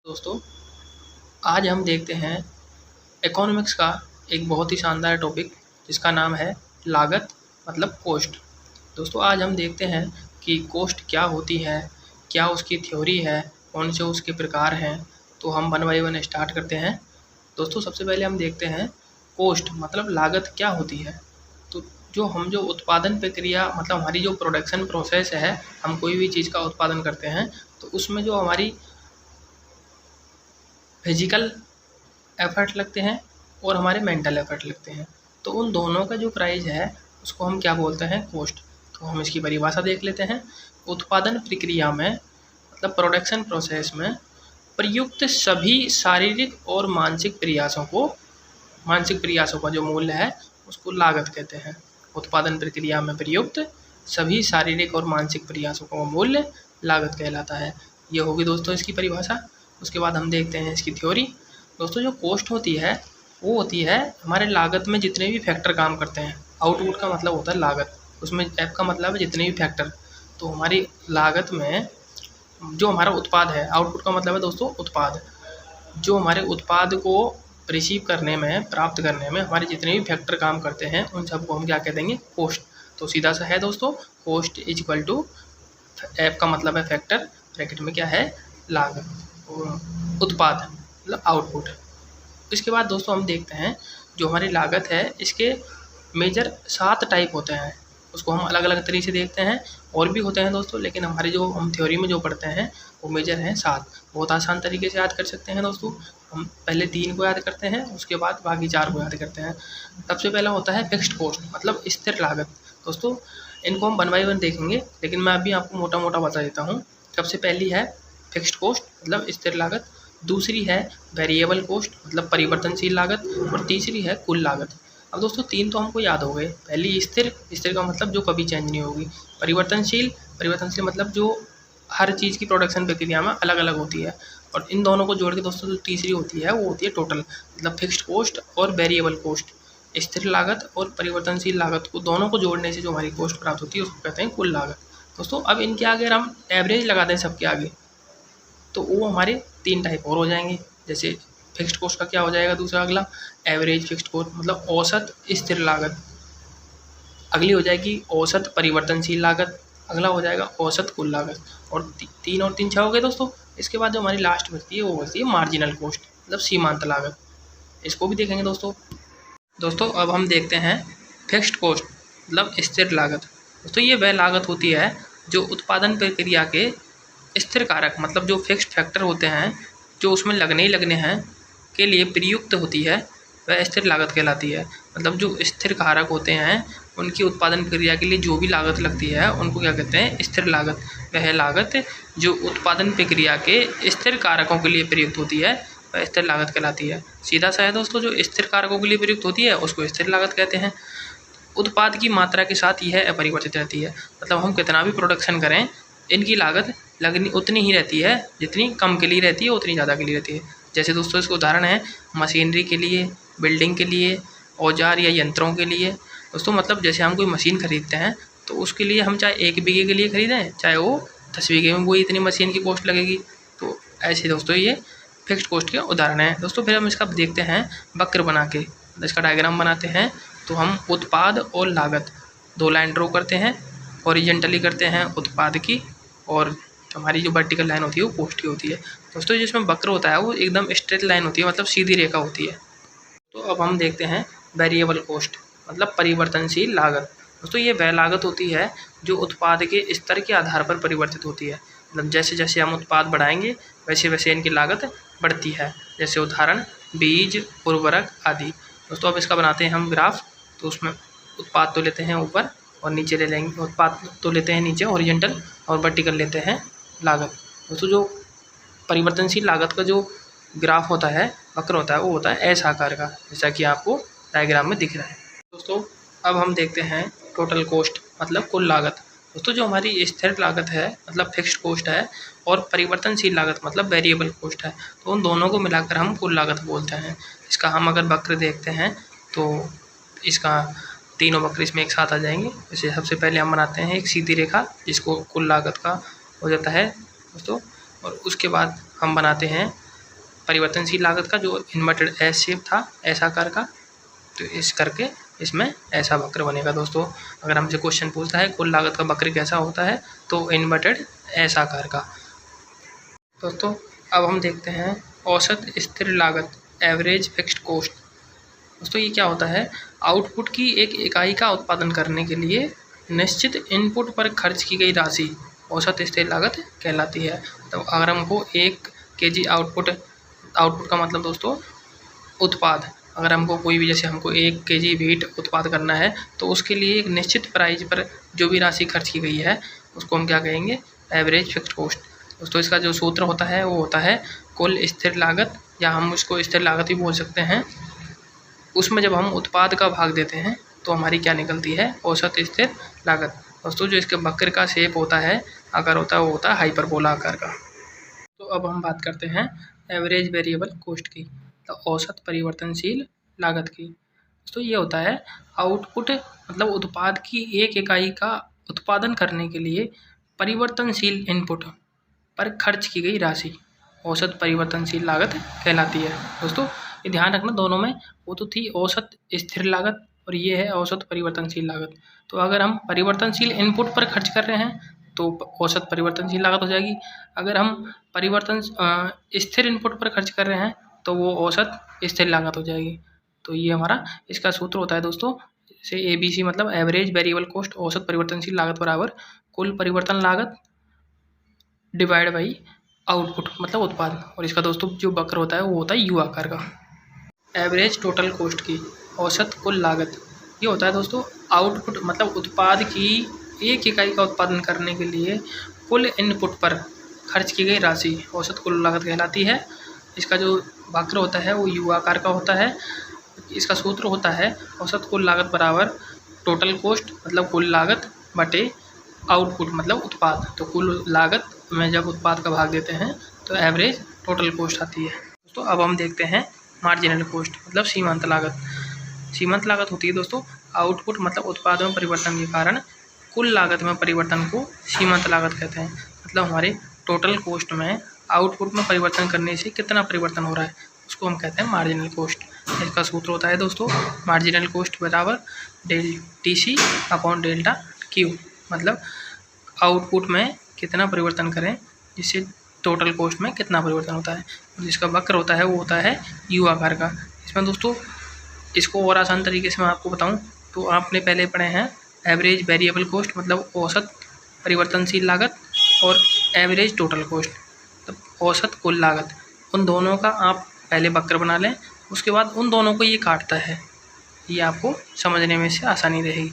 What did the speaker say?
दोस्तों, आज हम देखते हैं इकोनॉमिक्स का एक बहुत ही शानदार टॉपिक जिसका नाम है लागत मतलब कॉस्ट। दोस्तों, आज हम देखते हैं कि कॉस्ट क्या होती है, क्या उसकी थ्योरी है, कौन से उसके प्रकार हैं। तो हम वन बाय वन स्टार्ट करते हैं। दोस्तों, सबसे पहले हम देखते हैं कॉस्ट मतलब लागत क्या होती है। तो जो उत्पादन प्रक्रिया मतलब हमारी जो प्रोडक्शन प्रोसेस है, हम कोई भी चीज़ का उत्पादन करते हैं तो उसमें जो हमारी फिजिकल एफर्ट लगते हैं और हमारे मेंटल एफर्ट लगते हैं, तो उन दोनों का जो प्राइस है उसको हम क्या बोलते हैं, कॉस्ट। तो हम इसकी परिभाषा देख लेते हैं। उत्पादन प्रक्रिया में मतलब प्रोडक्शन प्रोसेस में प्रयुक्त सभी शारीरिक और मानसिक प्रयासों का जो मूल्य है उसको लागत कहते हैं। उत्पादन प्रक्रिया में प्रयुक्त सभी शारीरिक और मानसिक प्रयासों का मूल्य लागत कहलाता है। ये होगी दोस्तों इसकी परिभाषा। उसके बाद हम देखते हैं इसकी थ्योरी। दोस्तों, जो कॉस्ट होती है वो होती है हमारे लागत में जितने भी फैक्टर काम करते हैं। आउटपुट का मतलब होता है लागत, उसमें एफ का मतलब है जितने भी फैक्टर। तो हमारी लागत में जो हमारा उत्पाद है, आउटपुट का मतलब है दोस्तों उत्पाद, जो हमारे उत्पाद को रिसीव करने में, प्राप्त करने में हमारे जितने भी फैक्टर काम करते हैं उन सबको हम क्या कह देंगे, कॉस्ट। तो सीधा सा है दोस्तों, cost is equal to F का मतलब है फैक्टर, ब्रैकेट में क्या है, लागत, उत्पाद मतलब आउटपुट। इसके बाद दोस्तों हम देखते हैं जो हमारी लागत है इसके मेजर 7 टाइप होते हैं। उसको हम अलग अलग तरीके से देखते हैं, और भी होते हैं दोस्तों, लेकिन हमारे जो हम थ्योरी में जो पढ़ते हैं वो मेजर हैं 7। बहुत आसान तरीके से याद कर सकते हैं दोस्तों। हम पहले 3 को याद करते हैं, उसके बाद बाकी 4 को याद करते हैं। सबसे पहला होता है फिक्स्ड कॉस्ट मतलब स्थिर लागत। दोस्तों, इनको हम वन बाय वन देखेंगे, लेकिन मैं अभी आपको मोटा मोटा बता देता हूँ। सबसे पहली है फिक्स्ड कॉस्ट मतलब स्थिर लागत, दूसरी है वेरिएबल कॉस्ट मतलब परिवर्तनशील लागत, और तीसरी है कुल लागत। अब दोस्तों 3 तो हमको याद हो गए। पहली स्थिर, स्थिर का मतलब जो कभी चेंज नहीं होगी। परिवर्तनशील, परिवर्तनशील मतलब जो हर चीज़ की प्रोडक्शन प्रक्रिया में अलग अलग होती है। और इन दोनों को जोड़ के दोस्तों जो तीसरी होती है वो होती है टोटल मतलब फिक्स्ड कॉस्ट और वेरिएबल कॉस्ट। स्थिर लागत और परिवर्तनशील लागत को दोनों को जोड़ने से जो हमारी कॉस्ट प्राप्त होती है उसको कहते हैं कुल लागत। दोस्तों, अब इनके आगे अगर हम एवरेज लगा दें सबके आगे तो वो हमारे 3 टाइप और हो जाएंगे। जैसे फिक्स्ड कॉस्ट का क्या हो जाएगा, दूसरा अगला एवरेज फिक्स्ड कॉस्ट मतलब औसत स्थिर लागत, अगली हो जाएगी औसत परिवर्तनशील लागत, अगला हो जाएगा औसत कुल लागत, और 3 और 3 6 हो गए दोस्तों। इसके बाद जो हमारी लास्ट बचती है वो बचती है मार्जिनल कॉस्ट मतलब सीमांत लागत। इसको भी देखेंगे दोस्तों अब हम देखते हैं फिक्स्ड कॉस्ट मतलब स्थिर लागत। दोस्तों, ये वह लागत होती है जो उत्पादन प्रक्रिया के स्थिर कारक मतलब जो फिक्स्ड फैक्टर होते हैं जो उसमें लगने ही लगने हैं के लिए प्रयुक्त होती है, वह स्थिर लागत कहलाती है। मतलब जो स्थिर कारक होते हैं उनकी उत्पादन प्रक्रिया के लिए जो भी लागत लगती है उनको क्या कहते हैं, स्थिर लागत। वह लागत जो उत्पादन प्रक्रिया के स्थिर कारकों के लिए प्रयुक्त होती है वह स्थिर लागत कहलाती है। सीधा सा है दोस्तों, जो स्थिर कारकों के लिए प्रयुक्त होती है उसको स्थिर लागत कहते हैं। उत्पाद की मात्रा के साथ यह अपरिवर्तित रहती है। मतलब हम कितना भी प्रोडक्शन करें इनकी लागत लगनी उतनी ही रहती है, जितनी कम के लिए रहती है उतनी ज़्यादा के लिए रहती है। जैसे दोस्तों इसका उदाहरण है मशीनरी के लिए, बिल्डिंग के लिए, औजार या यंत्रों के लिए। दोस्तों मतलब जैसे हम कोई मशीन खरीदते हैं तो उसके लिए हम चाहे 1 बीघे के लिए खरीदें चाहे वो 10 बीघे में, वो इतनी मशीन की कॉस्ट लगेगी। तो ऐसे दोस्तों ये फिक्स्ड कॉस्ट के उदाहरण हैं। दोस्तों फिर हम इसका देखते हैं वक्र बना के, इसका डायग्राम बनाते हैं। तो हम उत्पाद और लागत 2 लाइन ड्रॉ करते हैं, हॉरिजेंटली करते हैं उत्पाद की, और हमारी जो वर्टिकल लाइन होती है वो कॉस्ट की होती है। दोस्तों जिसमें वक्र होता है वो एकदम स्ट्रेट लाइन होती है मतलब सीधी रेखा होती है। तो अब हम देखते हैं वेरिएबल कॉस्ट मतलब परिवर्तनशील लागत। दोस्तों ये वह लागत होती है जो उत्पाद के स्तर के आधार पर परिवर्तित होती है। मतलब जैसे जैसे हम उत्पाद बढ़ाएंगे वैसे वैसे इनकी लागत बढ़ती है। जैसे उदाहरण बीज, उर्वरक आदि। दोस्तों अब इसका बनाते हैं हम ग्राफ। तो उसमें उत्पाद तो लेते हैं ऊपर और नीचे ले लेंगे, उत्पाद तो लेते हैं नीचे हॉरिजॉन्टल, और वर्टिकल लेते हैं लागत। दोस्तों जो परिवर्तनशील लागत का जो ग्राफ होता है, वक्र होता है, वो होता है एस आकार का, जैसा कि आपको डायग्राम में दिख रहा है। दोस्तों अब हम देखते हैं टोटल कॉस्ट मतलब कुल लागत। दोस्तों जो हमारी स्थिर लागत है मतलब फिक्स्ड कॉस्ट है, और परिवर्तनशील लागत मतलब वेरिएबल कॉस्ट है, तो उन दोनों को मिलाकर हम कुल लागत बोलते हैं। इसका हम अगर वक्र देखते हैं तो इसका तीनों वक्र इसमें एक साथ आ जाएंगे। जैसे सबसे पहले हम बनाते हैं एक सीधी रेखा जिसको कुल लागत का हो जाता है दोस्तों, और उसके बाद हम बनाते हैं परिवर्तनशील लागत का जो इन्वर्टेड एस शेप था, एस आकार का, तो इस करके इसमें ऐसा वक्र बनेगा दोस्तों। अगर हमसे क्वेश्चन पूछता है कुल लागत का वक्र कैसा होता है, तो इन्वर्टेड एस आकार का। दोस्तों अब हम देखते हैं औसत स्थिर लागत, एवरेज फिक्स्ड कॉस्ट। दोस्तों ये क्या होता है, आउटपुट की एक इकाई का उत्पादन करने के लिए निश्चित इनपुट पर खर्च की गई राशि औसत स्थिर लागत कहलाती है। तो अगर हमको 1 kg आउटपुट का मतलब दोस्तों उत्पाद, अगर हमको कोई भी, जैसे हमको 1 kg व्हीट उत्पाद करना है, तो उसके लिए एक निश्चित प्राइस पर जो भी राशि खर्च की गई है उसको हम क्या कहेंगे, एवरेज फिक्स्ड कॉस्ट। दोस्तों इसका जो सूत्र होता है वो होता है कुल स्थिर लागत, या हम उसको स्थिर लागत भी बोल सकते हैं। उसमें जब हम उत्पाद का भाग देते हैं तो हमारी क्या निकलती है, औसत स्थिर लागत। दोस्तों जो इसके वक्र का शेप होता है, आकार होता है, वो होता है हाइपरबोला आकार का। तो अब हम बात करते हैं एवरेज वेरिएबल कॉस्ट की, तो औसत परिवर्तनशील लागत की। दोस्तों ये होता है आउटपुट मतलब उत्पाद की एक इकाई का उत्पादन करने के लिए परिवर्तनशील इनपुट पर खर्च की गई राशि औसत परिवर्तनशील लागत कहलाती है। दोस्तों ये ध्यान रखना, दोनों में वो तो थी औसत स्थिर लागत और ये है औसत परिवर्तनशील लागत। तो अगर हम परिवर्तनशील इनपुट पर खर्च कर रहे हैं तो औसत परिवर्तनशील लागत हो जाएगी। अगर हम स्थिर इनपुट पर खर्च कर रहे हैं तो वो औसत स्थिर लागत हो जाएगी। तो ये हमारा इसका सूत्र होता है दोस्तों, से ABC मतलब एवरेज वेरिएबल कॉस्ट, औसत परिवर्तनशील लागत बराबर कुल परिवर्तन लागत डिवाइड बाई आउटपुट मतलब उत्पाद। और इसका दोस्तों जो वक्र होता है वो होता है यू आकार का। एवरेज टोटल कॉस्ट की औसत कुल लागत, ये होता है दोस्तों आउटपुट मतलब उत्पाद की एक इकाई का उत्पादन करने के लिए कुल इनपुट पर खर्च की गई राशि औसत कुल लागत कहलाती है। इसका जो वक्र होता है वो यू आकार का होता है। इसका सूत्र होता है औसत कुल लागत बराबर टोटल कॉस्ट मतलब कुल लागत बटे आउटपुट मतलब उत्पाद। तो कुल लागत में जब उत्पाद का भाग देते हैं तो एवरेज टोटल कॉस्ट आती है। दोस्तों अब हम देखते हैं मार्जिनल कॉस्ट मतलब सीमांत लागत। सीमांत लागत होती है दोस्तों आउटपुट मतलब उत्पाद में परिवर्तन के कारण कुल लागत में परिवर्तन को सीमांत लागत कहते हैं। मतलब हमारे टोटल कॉस्ट में आउटपुट में परिवर्तन करने से कितना परिवर्तन हो रहा है उसको हम कहते हैं मार्जिनल कॉस्ट। इसका सूत्र होता है दोस्तों मार्जिनल कॉस्ट बराबर TC अपॉन डेल्टा Q, मतलब आउटपुट में कितना परिवर्तन करें जिससे टोटल कॉस्ट में कितना परिवर्तन होता है। जिसका वक्र होता है वो होता है यू आकार का। इसमें दोस्तों इसको और आसान तरीके से मैं आपको बताऊं तो आपने पहले पढ़े हैं एवरेज वेरिएबल कॉस्ट मतलब औसत परिवर्तनशील लागत और एवरेज टोटल कॉस्ट तो औसत कुल लागत। उन दोनों का आप पहले वक्र बना लें, उसके बाद उन दोनों को ये काटता है, ये आपको समझने में से आसानी रहेगी।